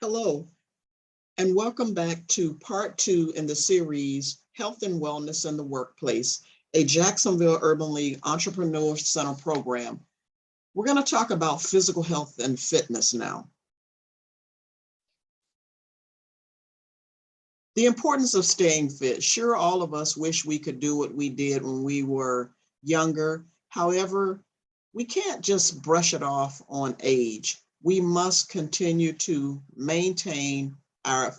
Hello, and welcome back to part two in the series, Health and Wellness in the Workplace, a Jacksonville Urban League Entrepreneur Center program. We're going to talk about physical health and fitness now. The importance of staying fit. Sure, all of us wish we could do what we did when we were younger. However, we can't just brush it off on age. We must continue to maintain our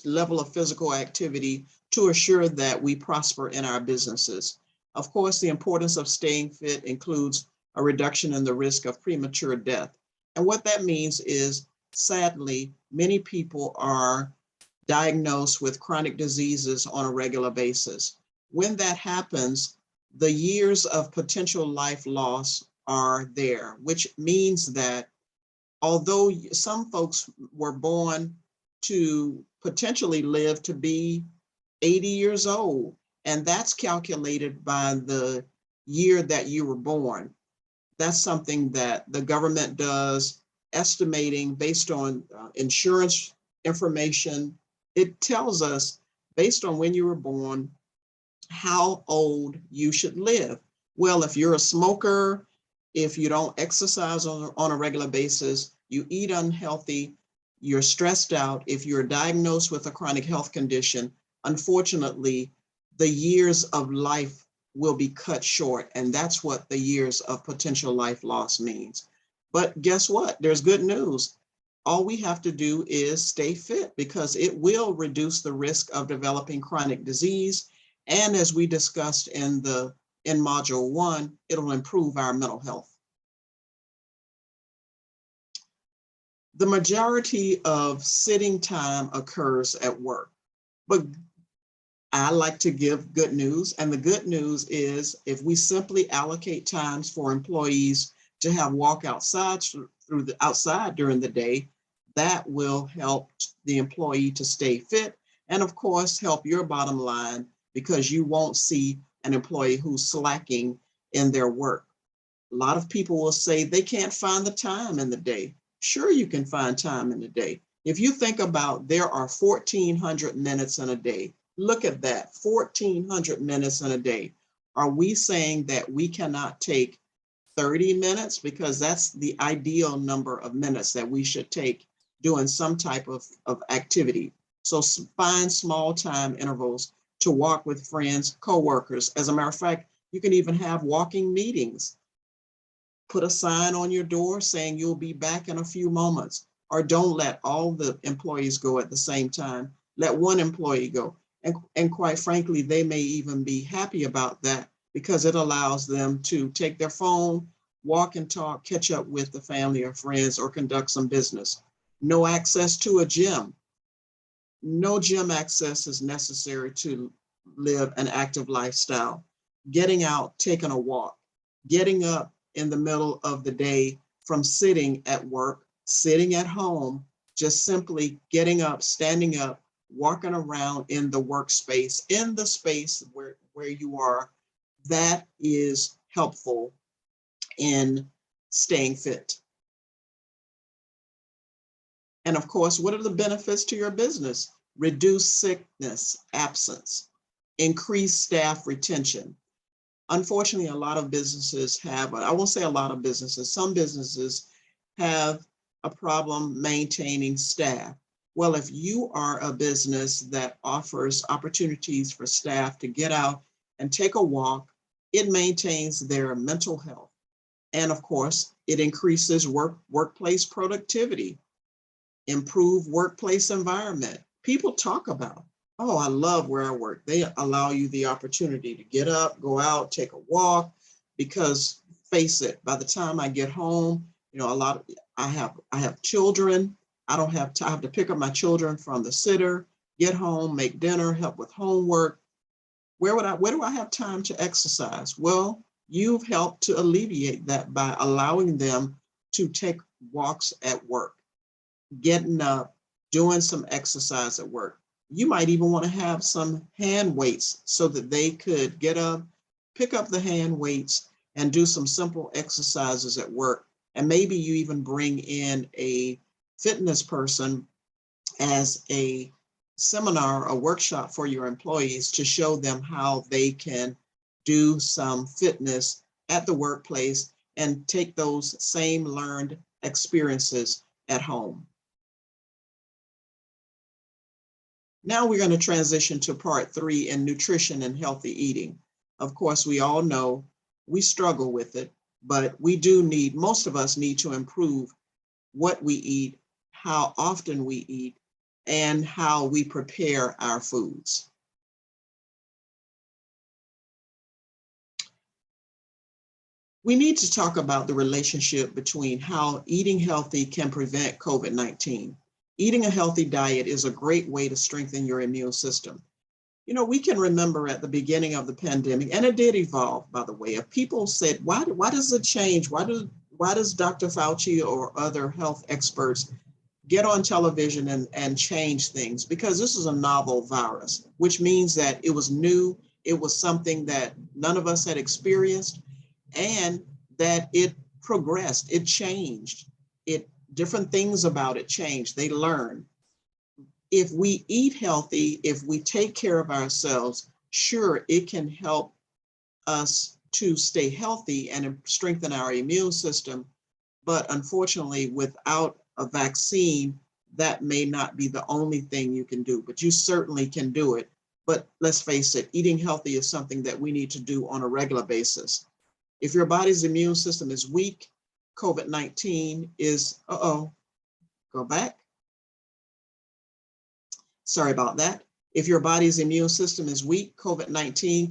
level of physical activity to assure that we prosper in our businesses. Of course, the importance of staying fit includes a reduction in the risk of premature death. And what that means is, sadly, many people are diagnosed with chronic diseases on a regular basis. When that happens, the years of potential life loss are there, which means that although some folks were born to potentially live to be 80 years old, and that's calculated by the year that you were born. That's something that the government does, estimating based on insurance information. It tells us, based on when you were born, how old you should live. Well, if you're a smoker, if you don't exercise on a regular basis, you eat unhealthy, you're stressed out, if you're diagnosed with a chronic health condition, unfortunately, the years of life will be cut short. And that's what the years of potential life loss means. But guess what? There's good news. All we have to do is stay fit, because it will reduce the risk of developing chronic disease. And as we discussed in module 1, it'll improve our mental health. The majority of sitting time occurs at work, but I like to give good news. And the good news is, if we simply allocate times for employees to have walk outside outside during the day, that will help the employee to stay fit, and of course help your bottom line, because you won't see an employee who's slacking in their work. A lot of people will say they can't find the time in the day. Sure, you can find time in the day. If you think about, there are 1,400 minutes in a day. Look at that, 1,400 minutes in a day. Are we saying that we cannot take 30 minutes? Because that's the ideal number of minutes that we should take doing some type of activity. So find small time intervals to walk with friends, coworkers. As a matter of fact, you can even have walking meetings. Put a sign on your door saying you'll be back in a few moments, or don't let all the employees go at the same time. Let one employee go. And quite frankly, they may even be happy about that, because it allows them to take their phone, walk and talk, catch up with the family or friends, or conduct some business. No access to a gym. No gym access is necessary to live an active lifestyle. Getting out, taking a walk, getting up in the middle of the day from sitting at work, sitting at home, just simply getting up, standing up, walking around in the workspace, in the space where you are, that is helpful in staying fit. And of course, what are the benefits to your business? Reduce sickness, absence, increase staff retention. Unfortunately, a lot of businesses have, I won't say a lot of businesses, some businesses have a problem maintaining staff. Well, if you are a business that offers opportunities for staff to get out and take a walk, it maintains their mental health. And of course, it increases workplace productivity, improve workplace environment. People talk about, oh, I love where I work. They allow you the opportunity to get up, go out, take a walk, because face it, by the time I get home, I have children. I don't have time. I have to pick up my children from the sitter, get home, make dinner, help with homework. Where do I have time to exercise? Well, you've helped to alleviate that by allowing them to take walks at work, getting up, doing some exercise at work. You might even want to have some hand weights so that they could get up, pick up the hand weights, and do some simple exercises at work. And maybe you even bring in a fitness person as a seminar, a workshop for your employees to show them how they can do some fitness at the workplace and take those same learned experiences at home. Now we're going to transition to part 3 in nutrition and healthy eating. Of course, we all know we struggle with it, but we do need, most of us need to improve what we eat, how often we eat, and how we prepare our foods. We need to talk about the relationship between how eating healthy can prevent COVID-19. Eating a healthy diet is a great way to strengthen your immune system. You know, we can remember at the beginning of the pandemic, and it did evolve, by the way, if people said, why does it change? Why does Dr. Fauci or other health experts get on television and change things? Because this is a novel virus, which means that it was new, it was something that none of us had experienced, and that it progressed, it changed, different things about it changed, they learned. If we eat healthy, if we take care of ourselves, sure, it can help us to stay healthy and strengthen our immune system. But unfortunately, without a vaccine, that may not be the only thing you can do, but you certainly can do it. But let's face it, eating healthy is something that we need to do on a regular basis. If your body's immune system is weak, COVID-19 is, go back. Sorry about that. If your body's immune system is weak, COVID-19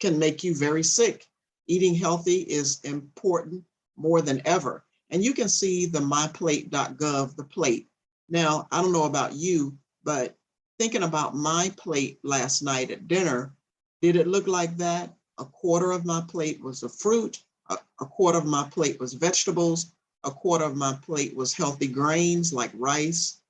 can make you very sick. Eating healthy is important more than ever. And you can see the myplate.gov, the plate. Now, I don't know about you, but thinking about my plate last night at dinner, did it look like that? A quarter of my plate was a fruit, a quarter of my plate was vegetables, a quarter of my plate was healthy grains like rice,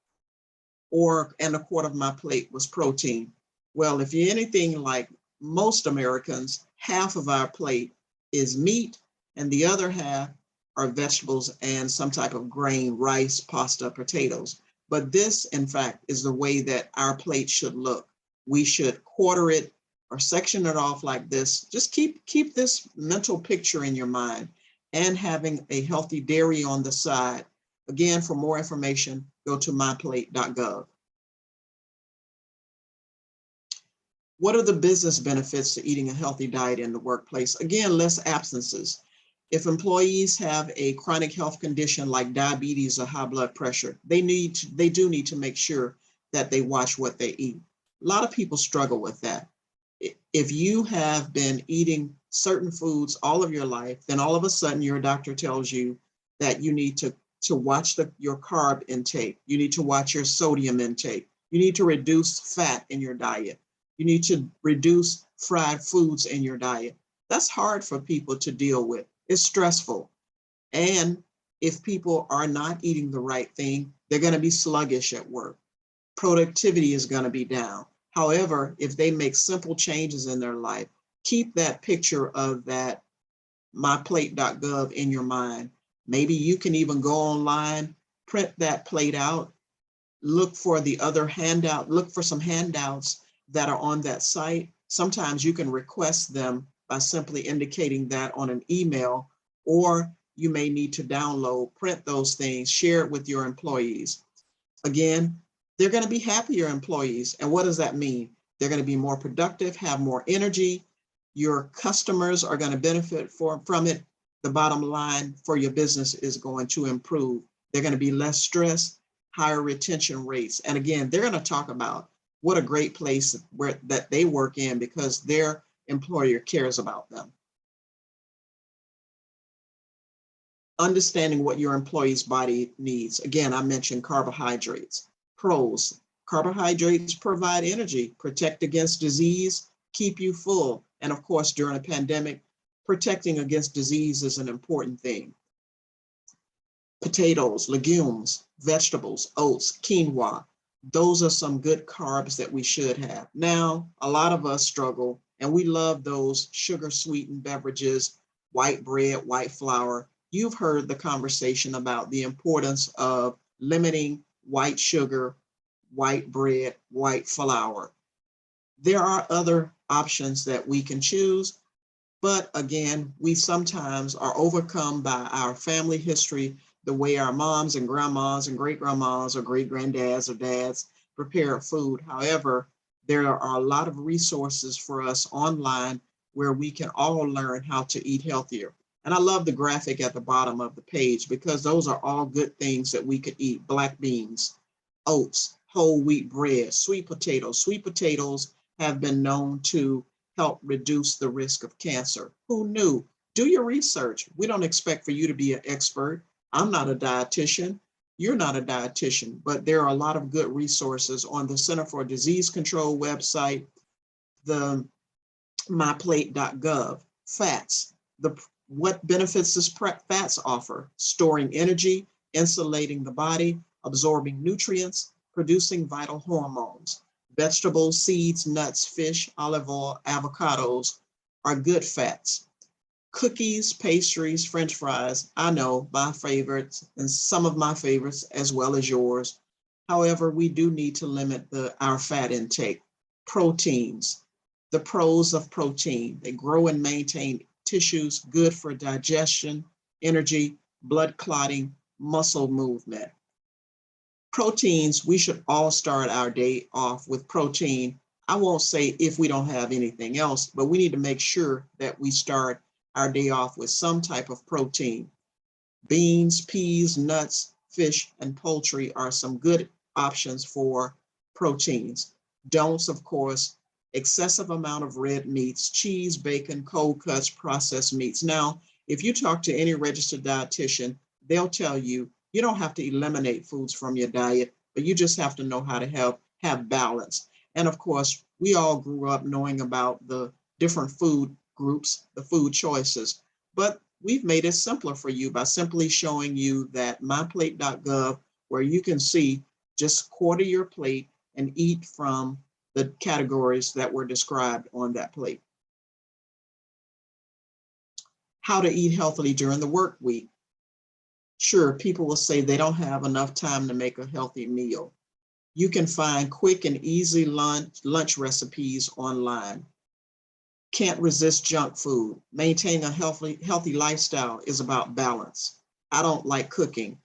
and a quarter of my plate was protein. Well, if you're anything like most Americans, half of our plate is meat and the other half are vegetables and some type of grain, rice, pasta, potatoes. But this, in fact, is the way that our plate should look. We should quarter it or section it off like this. Just keep this mental picture in your mind, and having a healthy dairy on the side. Again, for more information, go to myplate.gov. What are the business benefits to eating a healthy diet in the workplace? Again, less absences. If employees have a chronic health condition like diabetes or high blood pressure, they do need to make sure that they watch what they eat. A lot of people struggle with that. If you have been eating certain foods all of your life, then all of a sudden your doctor tells you that you need to watch your carb intake. You need to watch your sodium intake. You need to reduce fat in your diet. You need to reduce fried foods in your diet. That's hard for people to deal with. It's stressful. And if people are not eating the right thing, they're going to be sluggish at work. Productivity is going to be down. However, if they make simple changes in their life, keep that picture of that myplate.gov in your mind. Maybe you can even go online, print that plate out, look for the other handout, look for some handouts that are on that site. Sometimes you can request them by simply indicating that on an email, or you may need to download, print those things, share it with your employees. Again, they're going to be happier employees. And what does that mean? They're going to be more productive, have more energy. Your customers are going to benefit from it. The bottom line for your business is going to improve. They're going to be less stressed, higher retention rates. And again, they're going to talk about what a great place that they work in because their employer cares about them. Understanding what your employee's body needs. Again, I mentioned carbohydrates. Pros: carbohydrates provide energy, protect against disease, keep you full. And of course, during a pandemic, protecting against disease is an important thing. Potatoes, legumes, vegetables, oats, quinoa. Those are some good carbs that we should have. Now, a lot of us struggle and we love those sugar sweetened beverages, white bread, white flour. You've heard the conversation about the importance of limiting white sugar, white bread, white flour. There are other options that we can choose, but again, we sometimes are overcome by our family history, the way our moms and grandmas and great grandmas or great granddads or dads prepare food. However, there are a lot of resources for us online where we can all learn how to eat healthier. And I love the graphic at the bottom of the page because those are all good things that we could eat. Black beans, oats, whole wheat bread, sweet potatoes. Sweet potatoes have been known to help reduce the risk of cancer. Who knew? Do your research. We don't expect for you to be an expert. I'm not a dietitian. You're not a dietitian, but there are a lot of good resources on the Center for Disease Control website, the myplate.gov. Fats. What benefits does fats offer? Storing energy, insulating the body, absorbing nutrients, producing vital hormones. Vegetables, seeds, nuts, fish, olive oil, avocados are good fats. Cookies, pastries, French fries, I know my favorites and some of my favorites as well as yours. However, we do need to limit our fat intake. Proteins, the pros of protein. They grow and maintain tissues, good for digestion, energy, blood clotting, muscle movement. Proteins, we should all start our day off with protein. I won't say if we don't have anything else, but we need to make sure that we start our day off with some type of protein. Beans, peas, nuts, fish, and poultry are some good options for proteins. Don'ts, of course, excessive amount of red meats, cheese, bacon, cold cuts, processed meats. Now, if you talk to any registered dietitian, they'll tell you you don't have to eliminate foods from your diet, but you just have to know how to have balance. And of course, we all grew up knowing about the different food groups, the food choices, but we've made it simpler for you by simply showing you that myplate.gov, where you can see just quarter your plate and eat from the categories that were described on that plate. How to eat healthily during the work week. Sure, people will say they don't have enough time to make a healthy meal. You can find quick and easy lunch recipes online. Can't resist junk food. Maintaining a healthy lifestyle is about balance. I don't like cooking.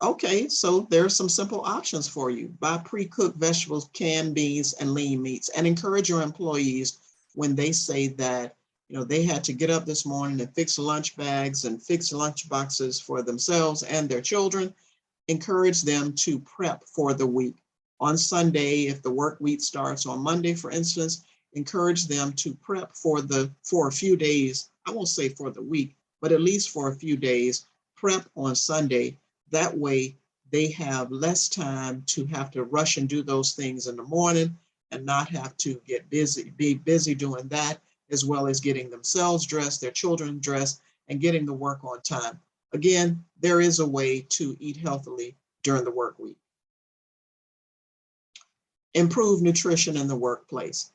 Okay, so there are some simple options for you. Buy pre-cooked vegetables, canned beans, and lean meats, and encourage your employees when they say that they had to get up this morning and fix lunch bags and fix lunch boxes for themselves and their children. Encourage them to prep for the week. On Sunday, if the work week starts on Monday, for instance, encourage them to prep for a few days. I won't say for the week, but at least for a few days, prep on Sunday. That way they have less time to have to rush and do those things in the morning and not have to be busy doing that, as well as getting themselves dressed, their children dressed, and getting to work on time. Again, there is a way to eat healthily during the work week. Improve nutrition in the workplace.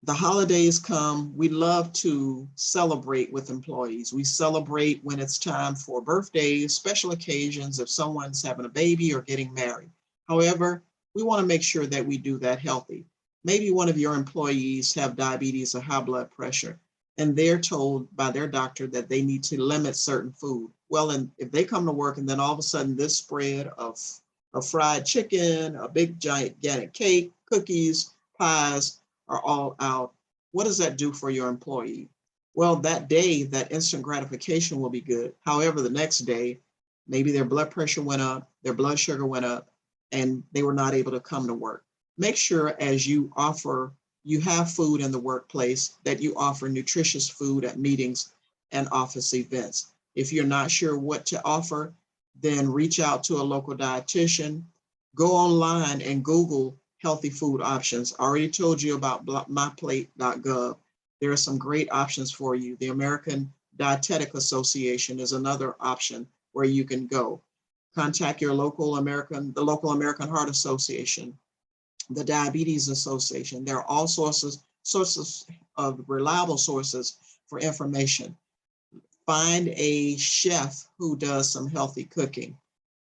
The holidays come, we love to celebrate with employees. We celebrate when it's time for birthdays, special occasions, if someone's having a baby or getting married. However, we want to make sure that we do that healthy. Maybe one of your employees have diabetes or high blood pressure, and they're told by their doctor that they need to limit certain food. Well, and if they come to work and then all of a sudden this spread of fried chicken, a big gigantic cake, cookies, pies are all out, what does that do for your employee? Well, that day, that instant gratification will be good. However, the next day, maybe their blood pressure went up, their blood sugar went up, and they were not able to come to work. Make sure as you have food in the workplace that you offer nutritious food at meetings and office events. If you're not sure what to offer, then reach out to a local dietitian. Go online and Google healthy food options. I already told you about myplate.gov. There are some great options for you. The American Dietetic Association is another option where you can go. Contact your the local American Heart Association, the Diabetes Association. There are all sources of reliable sources for information. Find a chef who does some healthy cooking.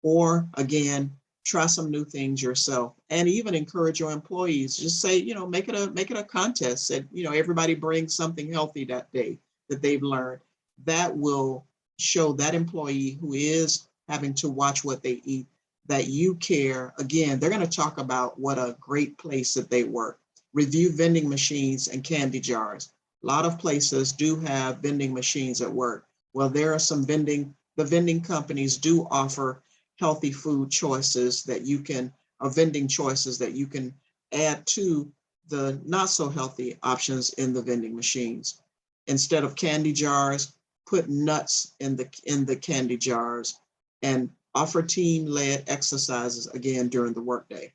Or again, try some new things yourself, and even encourage your employees. Just say, make it a contest that, everybody brings something healthy that day that they've learned. That will show that employee who is having to watch what they eat that you care. Again, they're going to talk about what a great place that they work. Review vending machines and candy jars. A lot of places do have vending machines at work. Well, there are the vending companies do offer healthy food choices that you can, or vending choices that you can add to the not so healthy options in the vending machines. Instead of candy jars, put nuts in the candy jars, and offer team-led exercises again during the workday.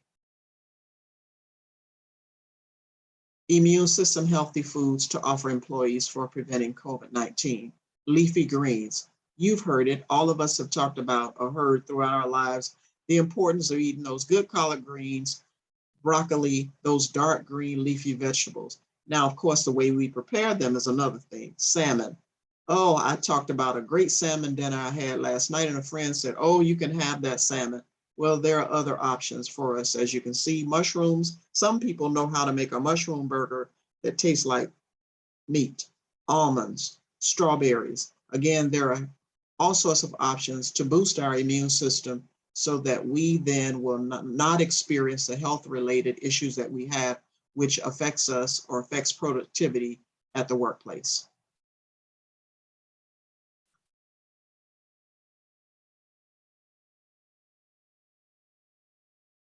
Immune system healthy foods to offer employees for preventing COVID-19. Leafy greens. You've heard it. All of us have talked about or heard throughout our lives the importance of eating those good collard greens, broccoli, those dark green leafy vegetables. Now, of course, the way we prepare them is another thing. Salmon. Oh, I talked about a great salmon dinner I had last night, and a friend said, oh, you can have that salmon. Well, there are other options for us. As you can see, mushrooms. Some people know how to make a mushroom burger that tastes like meat, almonds, strawberries. Again, there are all sorts of options to boost our immune system so that we then will not experience the health related issues that we have, which affects us or affects productivity at the workplace.